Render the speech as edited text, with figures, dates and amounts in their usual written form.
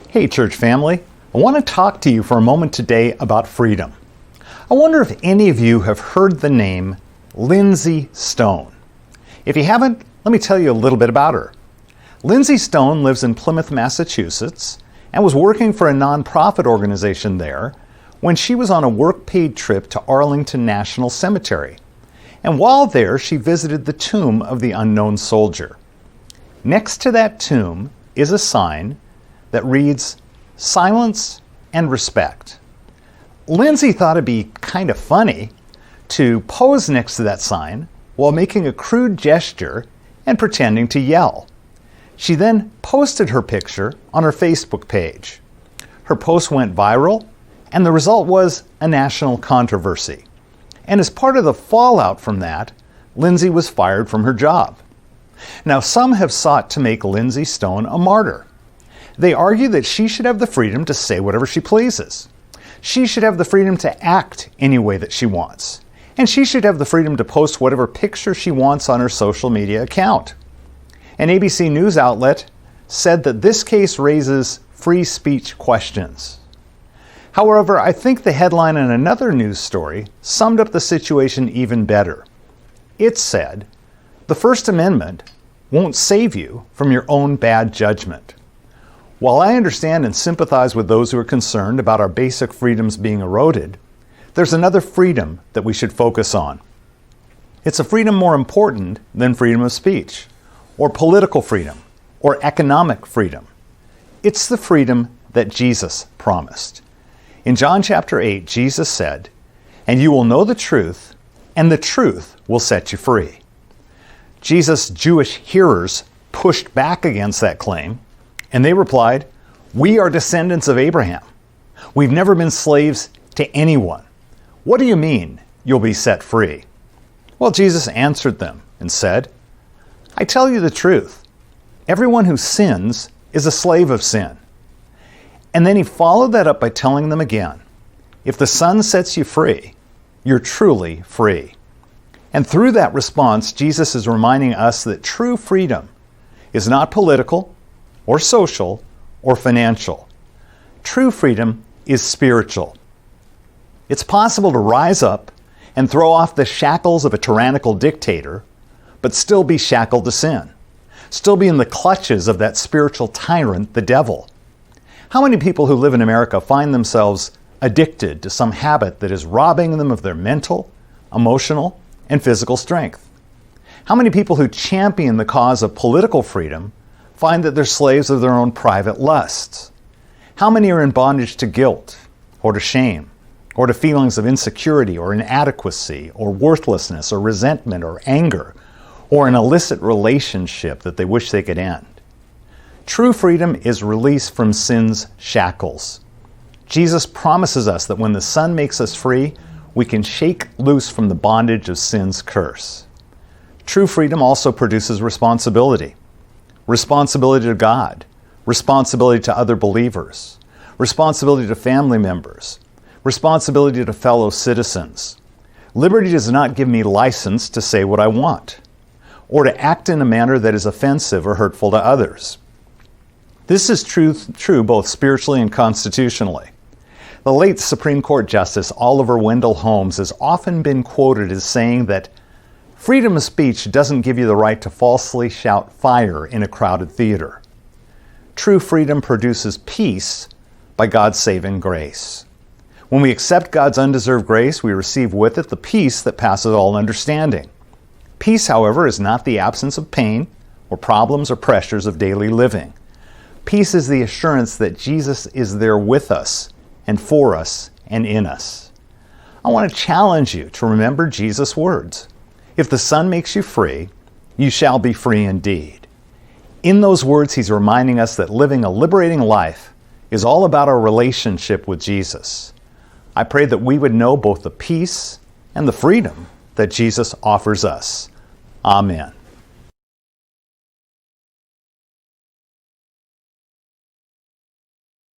Hey church family, I want to talk to you for a moment today about freedom. I wonder if any of you have heard the name Lindsay Stone. If you haven't, let me tell you a little bit about her. Lindsay Stone lives in Plymouth, Massachusetts, and was working for a nonprofit organization there when she was on a work-paid trip to Arlington National Cemetery. And while there, she visited the tomb of the unknown soldier. Next to that tomb is a sign that reads, "Silence and Respect." Lindsay thought it'd be kind of funny to pose next to that sign while making a crude gesture and pretending to yell. She then posted her picture on her Facebook page. Her post went viral, and the result was a national controversy. And as part of the fallout from that, Lindsay was fired from her job. Now, some have sought to make Lindsay Stone a martyr. They argue that she should have the freedom to say whatever she pleases. She should have the freedom to act any way that she wants. And she should have the freedom to post whatever picture she wants on her social media account. An ABC News outlet said that this case raises free speech questions. However, I think the headline in another news story summed up the situation even better. It said, "The First Amendment won't save you from your own bad judgment." While I understand and sympathize with those who are concerned about our basic freedoms being eroded, there's another freedom that we should focus on. It's a freedom more important than freedom of speech, or political freedom, or economic freedom. It's the freedom that Jesus promised. In John chapter 8, Jesus said, "And you will know the truth, and the truth will set you free." Jesus' Jewish hearers pushed back against that claim, and they replied, "We are descendants of Abraham. We've never been slaves to anyone. What do you mean you'll be set free?" Well, Jesus answered them and said, "I tell you the truth. Everyone who sins is a slave of sin." And then he followed that up by telling them again, "If the Son sets you free, you're truly free." And through that response, Jesus is reminding us that true freedom is not political, or social, or financial. True freedom is spiritual. It's possible to rise up and throw off the shackles of a tyrannical dictator, but still be shackled to sin, still be in the clutches of that spiritual tyrant, the devil. How many people who live in America find themselves addicted to some habit that is robbing them of their mental, emotional, and physical strength? How many people who champion the cause of political freedom find that they're slaves of their own private lusts? How many are in bondage to guilt, or to shame, or to feelings of insecurity, or inadequacy, or worthlessness, or resentment, or anger, or an illicit relationship that they wish they could end? True freedom is release from sin's shackles. Jesus promises us that when the Son makes us free, we can shake loose from the bondage of sin's curse. True freedom also produces responsibility. Responsibility to God, responsibility to other believers, responsibility to family members, responsibility to fellow citizens. Liberty does not give me license to say what I want, or to act in a manner that is offensive or hurtful to others. This is true both spiritually and constitutionally. The late Supreme Court Justice Oliver Wendell Holmes has often been quoted as saying that freedom of speech doesn't give you the right to falsely shout fire in a crowded theater. True freedom produces peace by God's saving grace. When we accept God's undeserved grace, we receive with it the peace that passes all understanding. Peace, however, is not the absence of pain or problems or pressures of daily living. Peace is the assurance that Jesus is there with us and for us and in us. I want to challenge you to remember Jesus' words. If the Son makes you free, you shall be free indeed. In those words, he's reminding us that living a liberating life is all about our relationship with Jesus. I pray that we would know both the peace and the freedom that Jesus offers us. Amen.